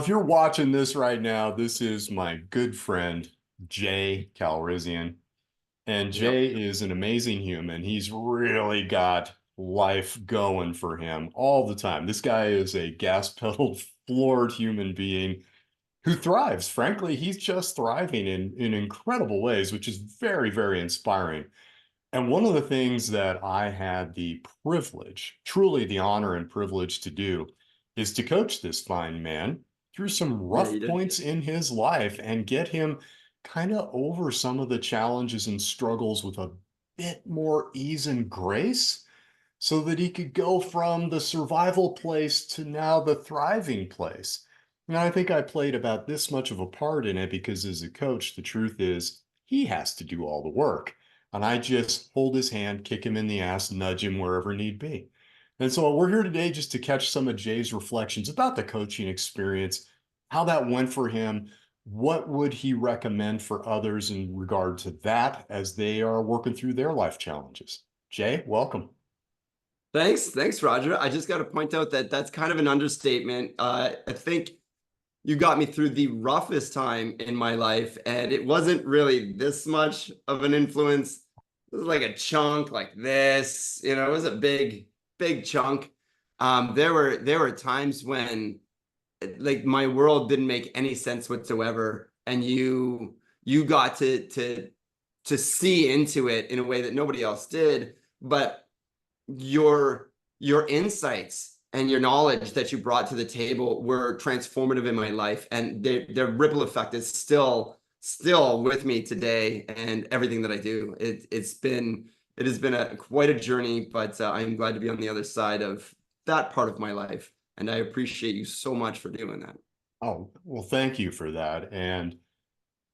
if you're watching this right now, this is my good friend, Jay Calrissian. And Yep. Jay is an amazing human. He's really got life going for him all the time. This guy is a gas pedal floored human being who thrives. Frankly, he's just thriving in incredible ways, which is very, very inspiring. And one of the things that I had the privilege, truly the honor and privilege to do, is to coach this fine man through some Yeah, rough you did. points in his life and get him kind of over some of the challenges and struggles with a bit more ease and grace so that he could go from the survival place to now the thriving place. And I think I played about this much of a part in it because as a coach, the truth is he has to do all the work. And I just hold his hand, kick him in the ass, nudge him wherever need be. And so we're here today just to catch some of Jay's reflections about the coaching experience, how that went for him. What would he recommend for others in regard to that as they are working through their life challenges? Jay, welcome. Thanks, Roger. I just got to point out that that's kind of an understatement. I think you got me through the roughest time in my life, and it wasn't really this much of an influence. It was like a chunk like this, it was a big chunk. There were times when like my world didn't make any sense whatsoever, and you got to see into it in a way that nobody else did, but your insights and your knowledge that you brought to the table were transformative in my life, and their ripple effect is still with me today and everything that I do. It has been quite a journey, but I'm glad to be on the other side of that part of my life, and I appreciate you so much for doing that. Oh, well, thank you for that. And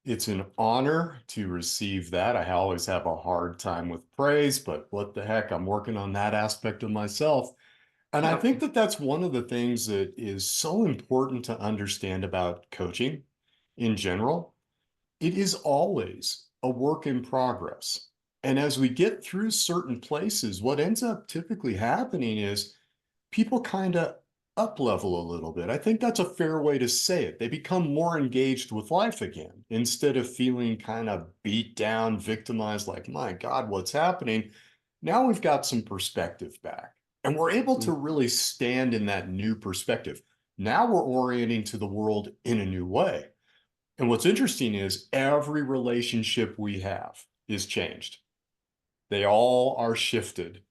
it's an honor to receive that. I always have a hard time with praise, but what the heck, I'm working on that aspect of myself. And I Yep. think that that's one of the things that is so important to understand about coaching in general. It is always a work in progress. And as we get through certain places, what ends up typically happening is people kind of up level a little bit. I think that's a fair way to say it. They become more engaged with life again instead of feeling kind of beat down, victimized, like, my God, what's happening? Now we've got some perspective back and we're able to really stand in that new perspective. Now we're orienting to the world in a new way. And what's interesting is every relationship we have is changed. They all are shifted.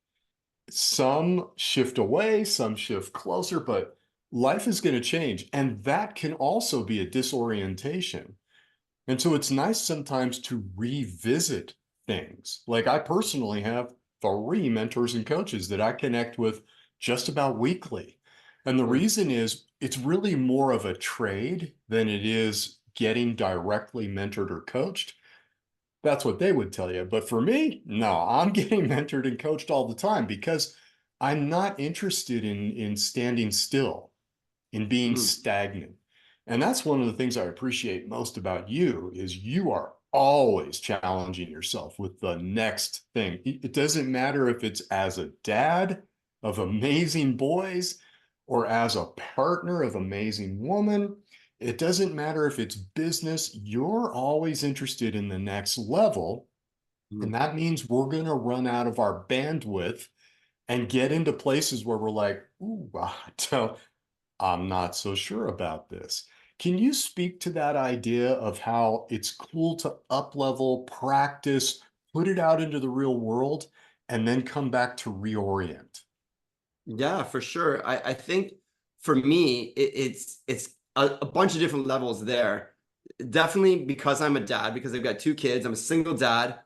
Some shift away, some shift closer, but life is going to change. And that can also be a disorientation. And so it's nice sometimes to revisit things. Like I personally have three mentors and coaches that I connect with just about weekly. And the reason is it's really more of a trade than it is getting directly mentored or coached. That's what they would tell you. But for me, no, I'm getting mentored and coached all the time because I'm not interested in standing still, in being stagnant. And that's one of the things I appreciate most about you is you are always challenging yourself with the next thing. It doesn't matter if it's as a dad of amazing boys or as a partner of amazing woman. It doesn't matter if it's business, you're always interested in the next level. And that means we're going to run out of our bandwidth and get into places where we're like, ooh, I'm not so sure about this. Can you speak to that idea of how it's cool to up level, practice, put it out into the real world, and then come back to reorient? Yeah, for sure. I think for me, it's a bunch of different levels there. Definitely because I'm a dad, because I've got two kids. I'm a single dad.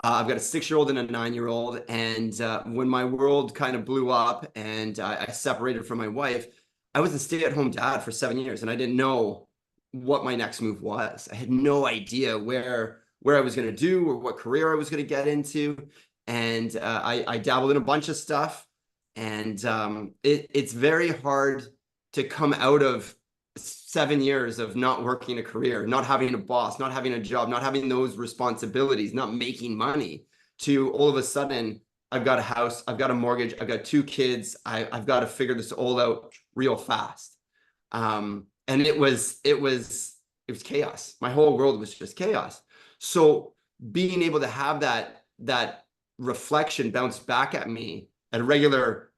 I've got a 6-year-old and a 9-year-old. And when my world kind of blew up and I separated from my wife, I was a stay-at-home dad for 7 years, and I didn't know what my next move was. I had no idea where I was going to do or what career I was going to get into. And I dabbled in a bunch of stuff, and it's very hard to come out of 7 years of not working a career, not having a boss, not having a job, not having those responsibilities, not making money, to all of a sudden, I've got a house, I've got a mortgage, I've got two kids, I've got to figure this all out real fast. And it was chaos. My whole world was just chaos. So being able to have that reflection bounce back at me at regular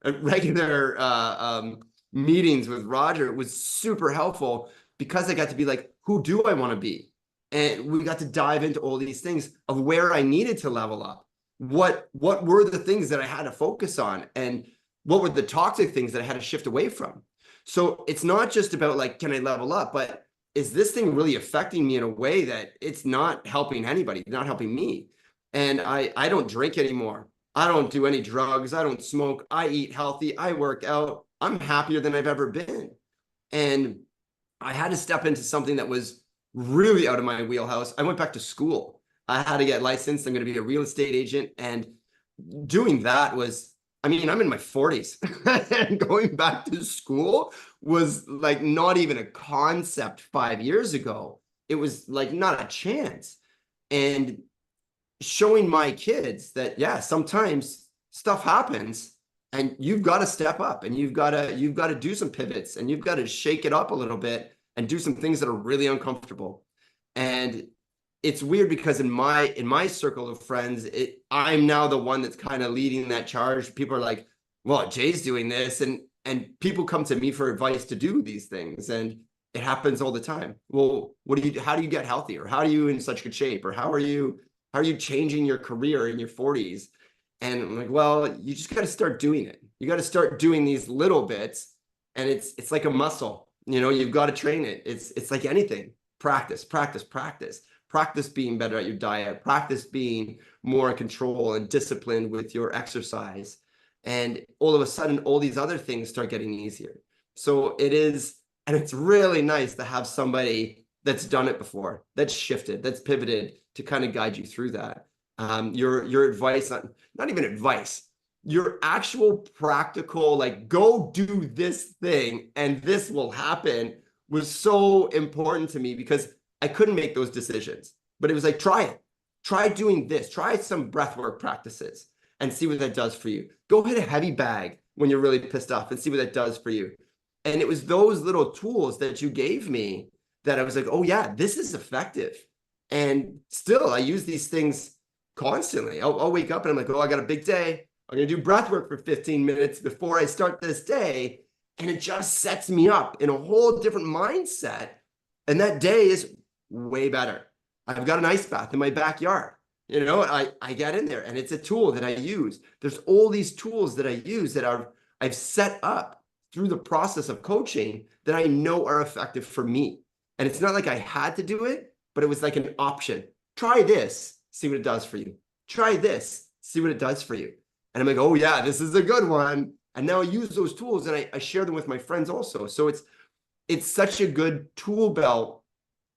meetings with Roger was super helpful, because I got to be like, who do I want to be? And we got to dive into all these things of where I needed to level up. What were the things that I had to focus on, and what were the toxic things that I had to shift away from? So it's not just about like, can I level up, but is this thing really affecting me in a way that it's not helping anybody, not helping me? And I don't drink anymore. I don't do any drugs. I don't smoke. I eat healthy. I work out. I'm happier than I've ever been. And I had to step into something that was really out of my wheelhouse. I went back to school. I had to get licensed. I'm going to be a real estate agent. And doing that was, I mean, I'm in my 40s and going back to school was like not even a concept 5 years ago. It was like not a chance. And showing my kids that, yeah, sometimes stuff happens and you've got to step up, and you've got to do some pivots, and you've got to shake it up a little bit and do some things that are really uncomfortable. And it's weird because in my circle of friends, I'm now the one that's kind of leading that charge. People are like, well, Jay's doing this, and people come to me for advice to do these things, and it happens all the time. Well, how do you get healthier? How are you in such good shape? Or how are you changing your career in your 40s? And I'm like, well, you just got to start doing it. You got to start doing these little bits, and it's like a muscle. You've got to train it. It's like anything. Practice, practice, practice. Practice being better at your diet. Practice being more in control and disciplined with your exercise. And all of a sudden, all these other things start getting easier. So it is, and it's really nice to have somebody that's done it before, that's shifted, that's pivoted, to kind of guide you through that. Your advice, not even advice, your actual practical, like, go do this thing and this will happen, was so important to me, because I couldn't make those decisions. But it was like, try it. Try doing this. Try some breathwork practices and see what that does for you. Go hit a heavy bag when you're really pissed off and see what that does for you. And it was those little tools that you gave me that I was like, oh yeah, this is effective. And still, I use these things constantly. I'll wake up and I'm like, oh, I got a big day. I'm going to do breath work for 15 minutes before I start this day. And it just sets me up in a whole different mindset. And that day is way better. I've got an ice bath in my backyard. I get in there, and it's a tool that I use. There's all these tools that I use that I've set up through the process of coaching that I know are effective for me. And it's not like I had to do it, but it was like an option. Try this, see what it does for you. Try this, see what it does for you. And I'm like, oh yeah, this is a good one. And now I use those tools, and I share them with my friends also. So it's such a good tool belt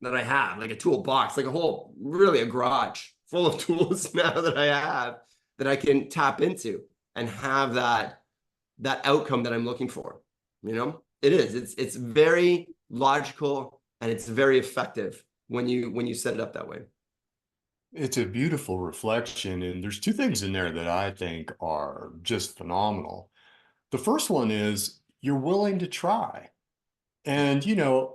that I have, like a toolbox, like really a garage full of tools now that I have, that I can tap into and have that outcome that I'm looking for. It's very logical, and it's very effective when you set it up that way. It's a beautiful reflection, and there's two things in there that I think are just phenomenal. The first one is you're willing to try. And,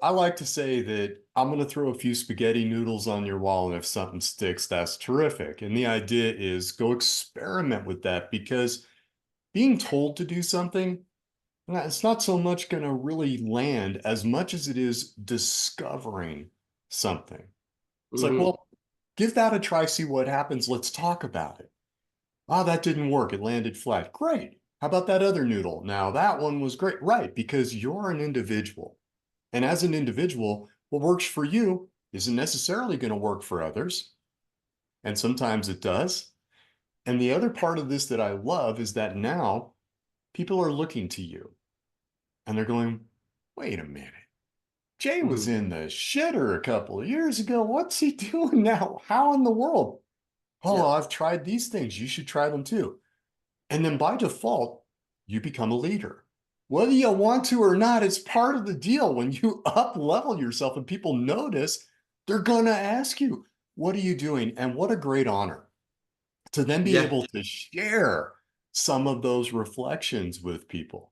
I like to say that I'm going to throw a few spaghetti noodles on your wall, and if something sticks, that's terrific. And the idea is go experiment with that, because being told to do something, it's not so much going to really land as much as it is discovering something. It's like, Mm-hmm. well, give that a try, see what happens. Let's talk about it. Oh, that didn't work. It landed flat. Great. How about that other noodle? Now, that one was great. Right, because you're an individual. And as an individual, what works for you isn't necessarily going to work for others. And sometimes it does. And the other part of this that I love is that now people are looking to you and they're going, wait a minute. Jay was Mm-hmm. in the shitter a couple of years ago. What's he doing now? How in the world? Oh, Yeah. I've tried these things. You should try them too. And then by default, you become a leader. Whether you want to or not, it's part of the deal. When you up level yourself and people notice, they're going to ask you, what are you doing? And what a great honor to then be Yeah. able to share some of those reflections with people.